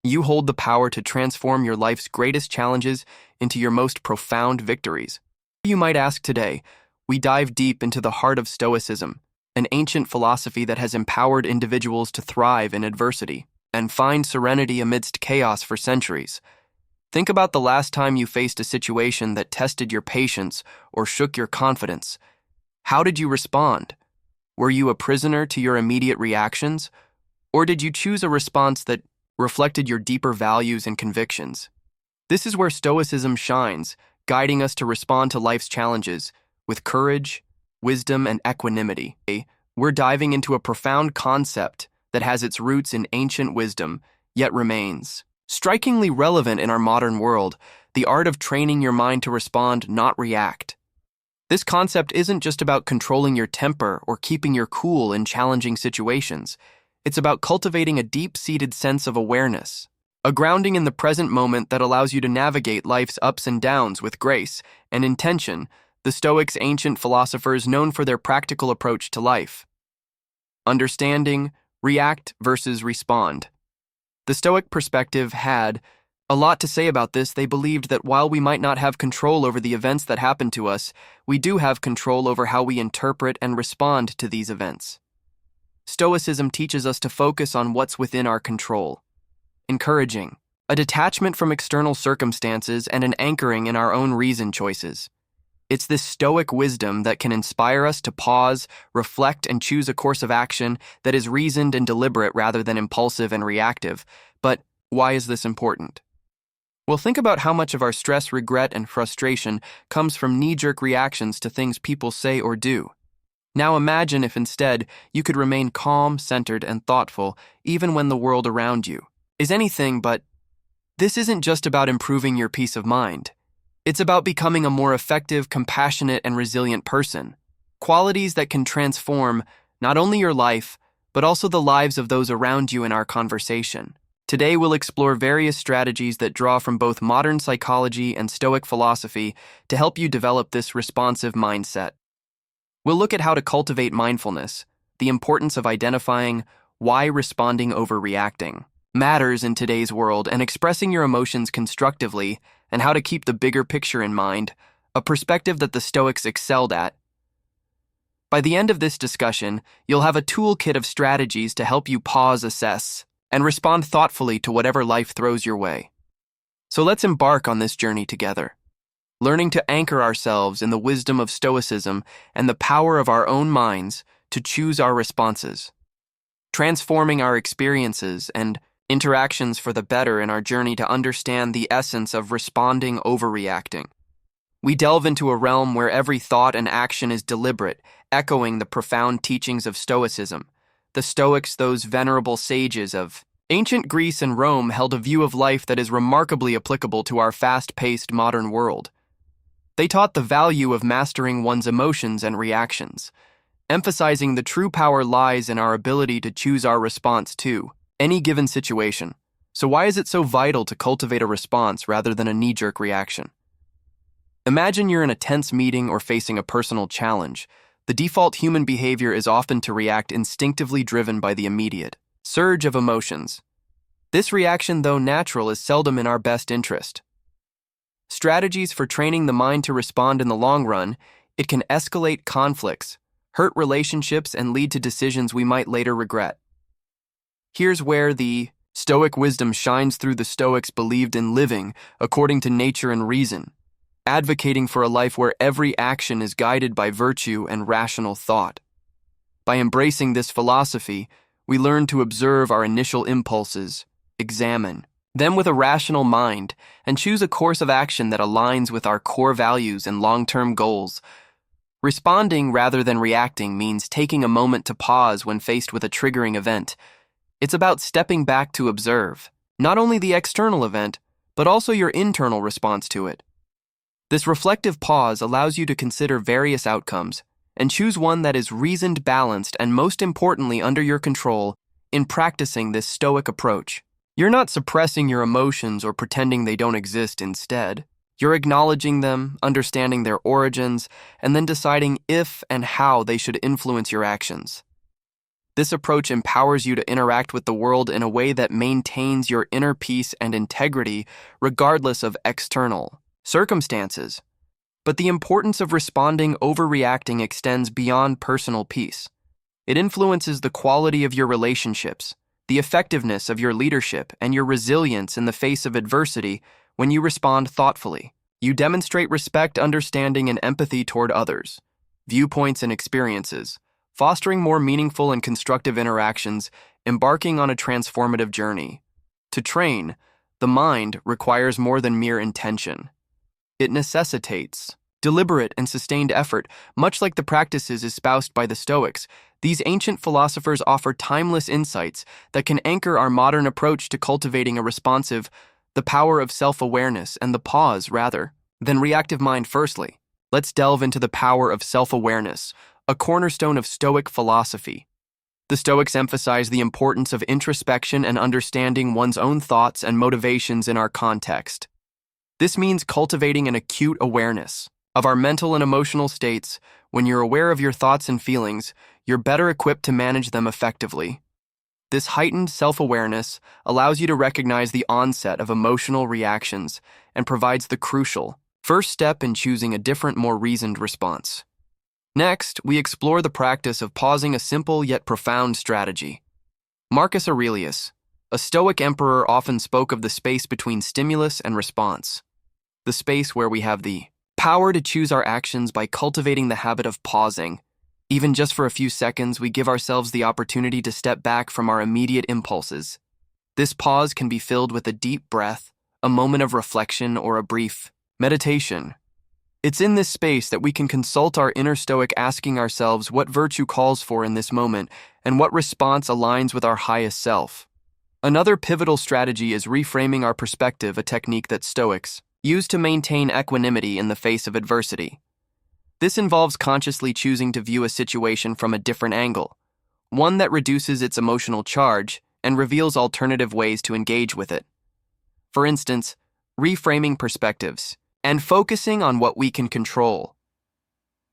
You hold the power to transform your life's greatest challenges into your most profound victories. You might ask today, we dive deep into the heart of Stoicism, an ancient philosophy that has empowered individuals to thrive in adversity and find serenity amidst chaos for centuries. Think about the last time you faced a situation that tested your patience or shook your confidence. How did you respond? Were you a prisoner to your immediate reactions? Or did you choose a response that reflected your deeper values and convictions? This is where Stoicism shines, guiding us to respond to life's challenges with courage, wisdom, and equanimity. We're diving into a profound concept that has its roots in ancient wisdom, yet remains strikingly relevant in our modern world: the art of training your mind to respond, not react. This concept isn't just about controlling your temper or keeping your cool in challenging situations. It's about cultivating a deep-seated sense of awareness, a grounding in the present moment that allows you to navigate life's ups and downs with grace and intention. The Stoics, ancient philosophers known for their practical approach to life. Understanding, react versus respond. The Stoic perspective had a lot to say about this. They believed that while we might not have control over the events that happen to us, we do have control over how we interpret and respond to these events. Stoicism teaches us to focus on what's within our control, encouraging a detachment from external circumstances and an anchoring in our own reasoned choices. It's this Stoic wisdom that can inspire us to pause, reflect, and choose a course of action that is reasoned and deliberate rather than impulsive and reactive. But why is this important? Well, think about how much of our stress, regret, and frustration comes from knee-jerk reactions to things people say or do. Now imagine if instead you could remain calm, centered, and thoughtful even when the world around you is anything but. This isn't just about improving your peace of mind. It's about becoming a more effective, compassionate, and resilient person. Qualities that can transform not only your life, but also the lives of those around you in our conversation. Today we'll explore various strategies that draw from both modern psychology and Stoic philosophy to help you develop this responsive mindset. We'll look at how to cultivate mindfulness, the importance of identifying why responding over reacting matters in today's world, and expressing your emotions constructively, and how to keep the bigger picture in mind, a perspective that the Stoics excelled at. By the end of this discussion, you'll have a toolkit of strategies to help you pause, assess, and respond thoughtfully to whatever life throws your way. So let's embark on this journey together, learning to anchor ourselves in the wisdom of Stoicism and the power of our own minds to choose our responses, transforming our experiences and interactions for the better in our journey to understand the essence of responding over reacting. We delve into a realm where every thought and action is deliberate, echoing the profound teachings of Stoicism. The Stoics, those venerable sages of ancient Greece and Rome, held a view of life that is remarkably applicable to our fast-paced modern world. They taught the value of mastering one's emotions and reactions, emphasizing the true power lies in our ability to choose our response to any given situation. So why is it so vital to cultivate a response rather than a knee-jerk reaction? Imagine you're in a tense meeting or facing a personal challenge. The default human behavior is often to react instinctively, driven by the immediate surge of emotions. This reaction, though natural, is seldom in our best interest. Strategies for training the mind to respond in the long run: it can escalate conflicts, hurt relationships, and lead to decisions we might later regret. Here's where the Stoic wisdom shines through. The Stoics believed in living according to nature and reason, advocating for a life where every action is guided by virtue and rational thought. By embracing this philosophy, we learn to observe our initial impulses, examine them with a rational mind, and choose a course of action that aligns with our core values and long-term goals. Responding rather than reacting means taking a moment to pause when faced with a triggering event. It's about stepping back to observe not only the external event, but also your internal response to it. This reflective pause allows you to consider various outcomes and choose one that is reasoned, balanced, and most importantly under your control. In practicing this Stoic approach, you're not suppressing your emotions or pretending they don't exist. Instead, you're acknowledging them, understanding their origins, and then deciding if and how they should influence your actions. This approach empowers you to interact with the world in a way that maintains your inner peace and integrity regardless of external circumstances. But the importance of responding overreacting extends beyond personal peace. It influences the quality of your relationships, the effectiveness of your leadership, and your resilience in the face of adversity. When you respond thoughtfully, you demonstrate respect, understanding, and empathy toward others, viewpoints, and experiences, fostering more meaningful and constructive interactions, embarking on a transformative journey. To train, the mind requires more than mere intention. It necessitates deliberate and sustained effort. Much like the practices espoused by the Stoics, these ancient philosophers offer timeless insights that can anchor our modern approach to cultivating a responsive, the power of self-awareness and the pause rather than reactive mind. Firstly, let's delve into the power of self-awareness, a cornerstone of Stoic philosophy. The Stoics emphasize the importance of introspection and understanding one's own thoughts and motivations in our context. This means cultivating an acute awareness of our mental and emotional states. When you're aware of your thoughts and feelings, you're better equipped to manage them effectively. This heightened self-awareness allows you to recognize the onset of emotional reactions and provides the crucial first step in choosing a different, more reasoned response. Next, we explore the practice of pausing, a simple yet profound strategy. Marcus Aurelius, a Stoic emperor, often spoke of the space between stimulus and response, the space where we have the power to choose our actions. By cultivating the habit of pausing, even just for a few seconds, we give ourselves the opportunity to step back from our immediate impulses. This pause can be filled with a deep breath, a moment of reflection, or a brief meditation. It's in this space that we can consult our inner Stoic, asking ourselves what virtue calls for in this moment and what response aligns with our highest self. Another pivotal strategy is reframing our perspective, a technique that Stoics use to maintain equanimity in the face of adversity. This involves consciously choosing to view a situation from a different angle, one that reduces its emotional charge and reveals alternative ways to engage with it. For instance, reframing perspectives and focusing on what we can control.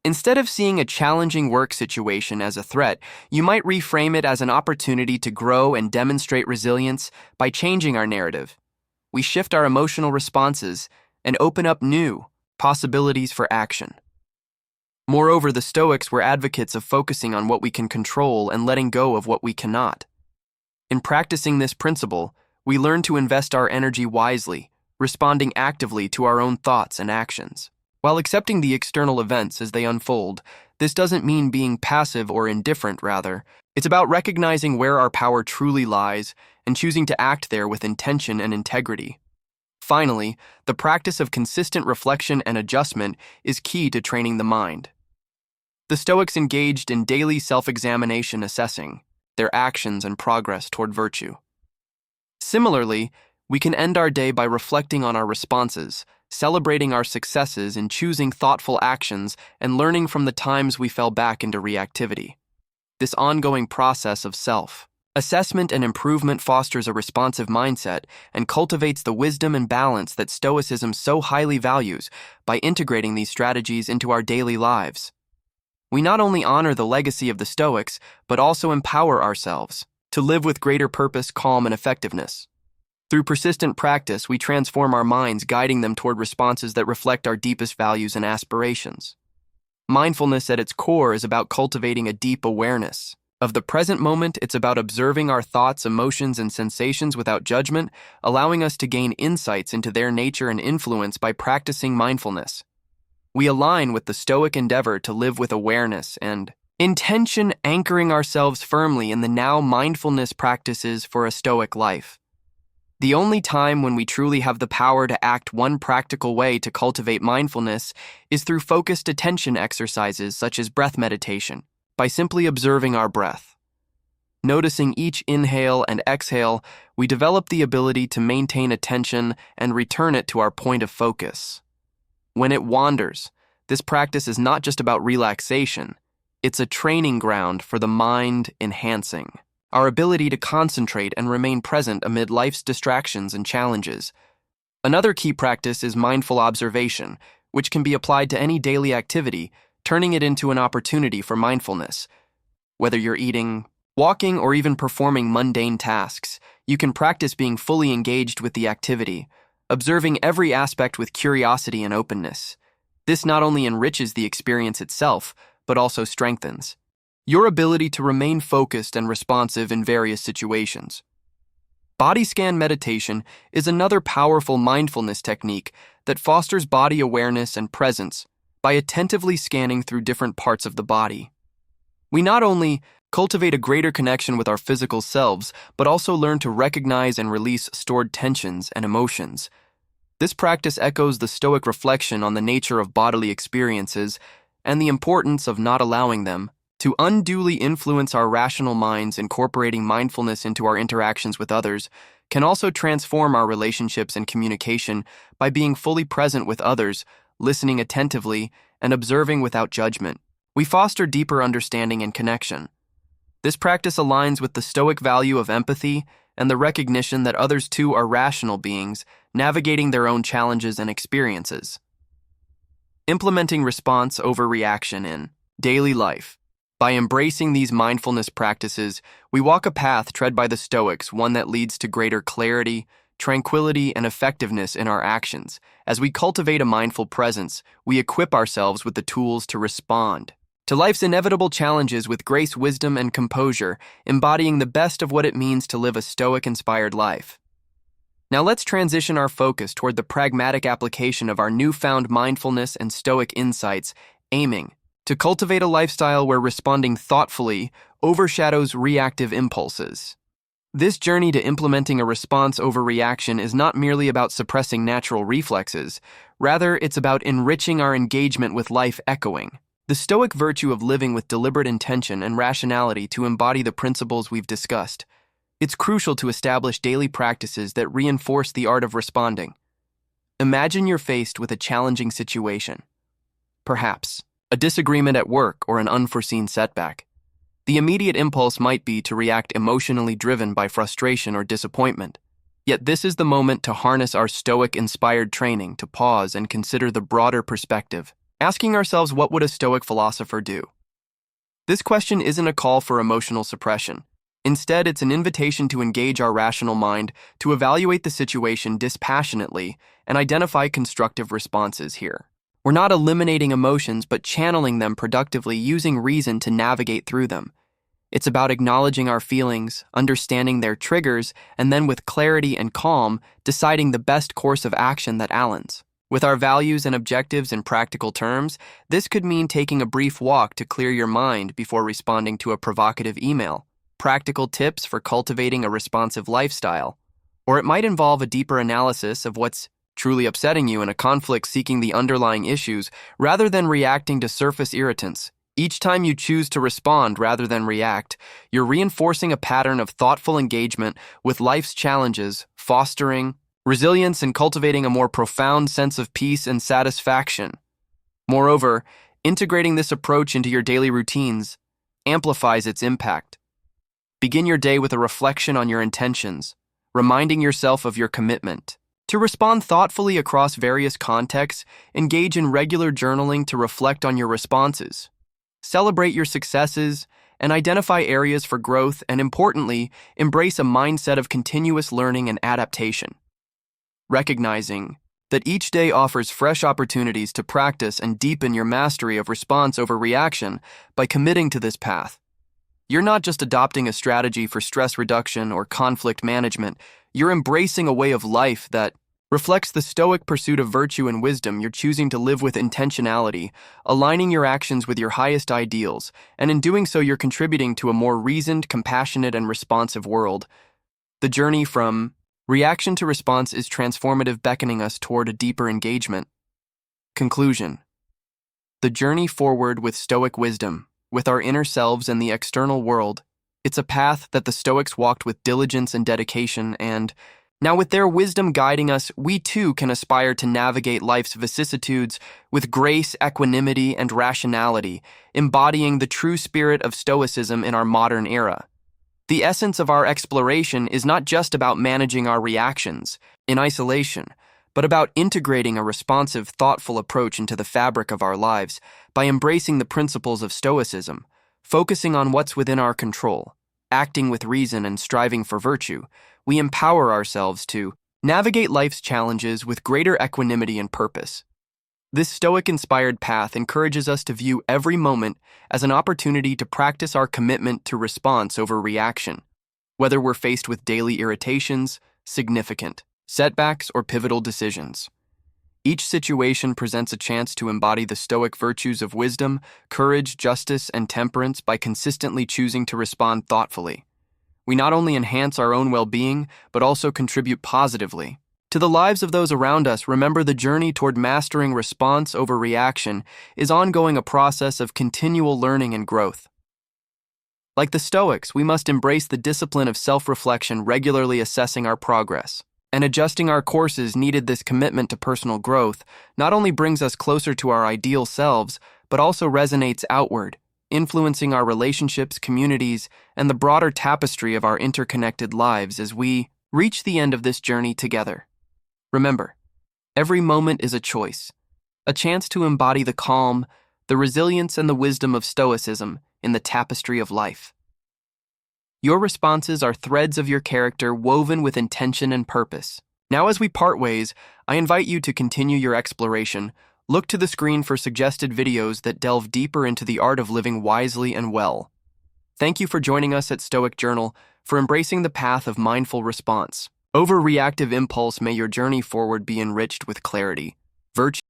Instead of seeing a challenging work situation as a threat, you might reframe it as an opportunity to grow and demonstrate resilience. By changing our narrative, we shift our emotional responses and open up new possibilities for action. Moreover, the Stoics were advocates of focusing on what we can control and letting go of what we cannot. In practicing this principle, we learn to invest our energy wisely, responding actively to our own thoughts and actions. While accepting the external events as they unfold, this doesn't mean being passive or indifferent. Rather, it's about recognizing where our power truly lies and choosing to act there with intention and integrity. Finally, the practice of consistent reflection and adjustment is key to training the mind. The Stoics engaged in daily self-examination, assessing their actions and progress toward virtue. Similarly, we can end our day by reflecting on our responses, celebrating our successes, and choosing thoughtful actions and learning from the times we fell back into reactivity. This ongoing process of self-assessment and improvement fosters a responsive mindset and cultivates the wisdom and balance that Stoicism so highly values. By integrating these strategies into our daily lives, we not only honor the legacy of the Stoics, but also empower ourselves to live with greater purpose, calm, and effectiveness. Through persistent practice, we transform our minds, guiding them toward responses that reflect our deepest values and aspirations. Mindfulness at its core is about cultivating a deep awareness of the present moment. It's about observing our thoughts, emotions, and sensations without judgment, allowing us to gain insights into their nature and influence. By practicing mindfulness, we align with the Stoic endeavor to live with awareness and intention, anchoring ourselves firmly in the now. Mindfulness practices for a Stoic life. The only time when we truly have the power to act. One practical way to cultivate mindfulness is through focused attention exercises such as breath meditation. By simply observing our breath, noticing each inhale and exhale, we develop the ability to maintain attention and return it to our point of focus. When it wanders, this practice is not just about relaxation, it's a training ground for the mind, enhancing our ability to concentrate and remain present amid life's distractions and challenges. Another key practice is mindful observation, which can be applied to any daily activity, turning it into an opportunity for mindfulness. Whether you're eating, Walking or even performing mundane tasks, you can practice being fully engaged with the activity, observing every aspect with curiosity and openness. This not only enriches the experience itself, but also strengthens your ability to remain focused and responsive in various situations. Body scan meditation is another powerful mindfulness technique that fosters body awareness and presence by attentively scanning through different parts of the body. We not only cultivate a greater connection with our physical selves, but also learn to recognize and release stored tensions and emotions. This practice echoes the Stoic reflection on the nature of bodily experiences and the importance of not allowing them to unduly influence our rational minds. Incorporating mindfulness into our interactions with others can also transform our relationships and communication by being fully present with others, listening attentively, and observing without judgment. We foster deeper understanding and connection. This practice aligns with the Stoic value of empathy and the recognition that others too are rational beings, navigating their own challenges and experiences. Implementing response over reaction in daily life. By embracing these mindfulness practices, we walk a path tread by the Stoics, one that leads to greater clarity, tranquility, and effectiveness in our actions. As we cultivate a mindful presence, we equip ourselves with the tools to respond to life's inevitable challenges with grace, wisdom, and composure, embodying the best of what it means to live a Stoic-inspired life. Now let's transition our focus toward the pragmatic application of our newfound mindfulness and Stoic insights, aiming to cultivate a lifestyle where responding thoughtfully overshadows reactive impulses. This journey to implementing a response over reaction is not merely about suppressing natural reflexes, rather it's about enriching our engagement with life, echoing the Stoic virtue of living with deliberate intention and rationality to embody the principles we've discussed. It's crucial to establish daily practices that reinforce the art of responding. Imagine you're faced with a challenging situation. Perhaps a disagreement at work or an unforeseen setback. The immediate impulse might be to react emotionally driven by frustration or disappointment. Yet this is the moment to harness our Stoic-inspired training to pause and consider the broader perspective, asking ourselves, what would a Stoic philosopher do? This question isn't a call for emotional suppression. Instead, it's an invitation to engage our rational mind, to evaluate the situation dispassionately, and identify constructive responses here. We're not eliminating emotions, but channeling them productively, using reason to navigate through them. It's about acknowledging our feelings, understanding their triggers, and then with clarity and calm, deciding the best course of action that aligns with our values and objectives. In practical terms, this could mean taking a brief walk to clear your mind before responding to a provocative email, practical tips for cultivating a responsive lifestyle, or it might involve a deeper analysis of what's truly upsetting you in a conflict, seeking the underlying issues rather than reacting to surface irritants. Each time you choose to respond rather than react, you're reinforcing a pattern of thoughtful engagement with life's challenges, fostering resilience and cultivating a more profound sense of peace and satisfaction. Moreover, integrating this approach into your daily routines amplifies its impact. Begin your day with a reflection on your intentions, reminding yourself of your commitment. To respond thoughtfully across various contexts, engage in regular journaling to reflect on your responses. Celebrate your successes and identify areas for growth, and importantly, embrace a mindset of continuous learning and adaptation. Recognizing that each day offers fresh opportunities to practice and deepen your mastery of response over reaction by committing to this path. You're not just adopting a strategy for stress reduction or conflict management, you're embracing a way of life that reflects the Stoic pursuit of virtue and wisdom. You're choosing to live with intentionality, aligning your actions with your highest ideals, and in doing so, you're contributing to a more reasoned, compassionate, and responsive world. The journey from reaction to response is transformative, beckoning us toward a deeper engagement. Conclusion. The journey forward with Stoic wisdom, with our inner selves and the external world, it's a path that the Stoics walked with diligence and dedication, and now with their wisdom guiding us, we too can aspire to navigate life's vicissitudes with grace, equanimity, and rationality, embodying the true spirit of Stoicism in our modern era. The essence of our exploration is not just about managing our reactions in isolation, but about integrating a responsive, thoughtful approach into the fabric of our lives by embracing the principles of Stoicism, focusing on what's within our control, acting with reason and striving for virtue, we empower ourselves to navigate life's challenges with greater equanimity and purpose. This Stoic-inspired path encourages us to view every moment as an opportunity to practice our commitment to response over reaction, whether we're faced with daily irritations, significant setbacks, or pivotal decisions. Each situation presents a chance to embody the Stoic virtues of wisdom, courage, justice, and temperance by consistently choosing to respond thoughtfully. We not only enhance our own well-being, but also contribute positively to the lives of those around us. Remember, the journey toward mastering response over reaction is ongoing, a process of continual learning and growth. Like the Stoics, we must embrace the discipline of self-reflection, regularly assessing our progress and adjusting our courses needed. This commitment to personal growth not only brings us closer to our ideal selves, but also resonates outward, influencing our relationships, communities, and the broader tapestry of our interconnected lives as we reach the end of this journey together. Remember, every moment is a choice, a chance to embody the calm, the resilience, and the wisdom of Stoicism in the tapestry of life. Your responses are threads of your character woven with intention and purpose. Now, as we part ways, I invite you to continue your exploration. Look to the screen for suggested videos that delve deeper into the art of living wisely and well. Thank you for joining us at Stoic Journal, for embracing the path of mindful response over reactive impulse. May your journey forward be enriched with clarity, virtue,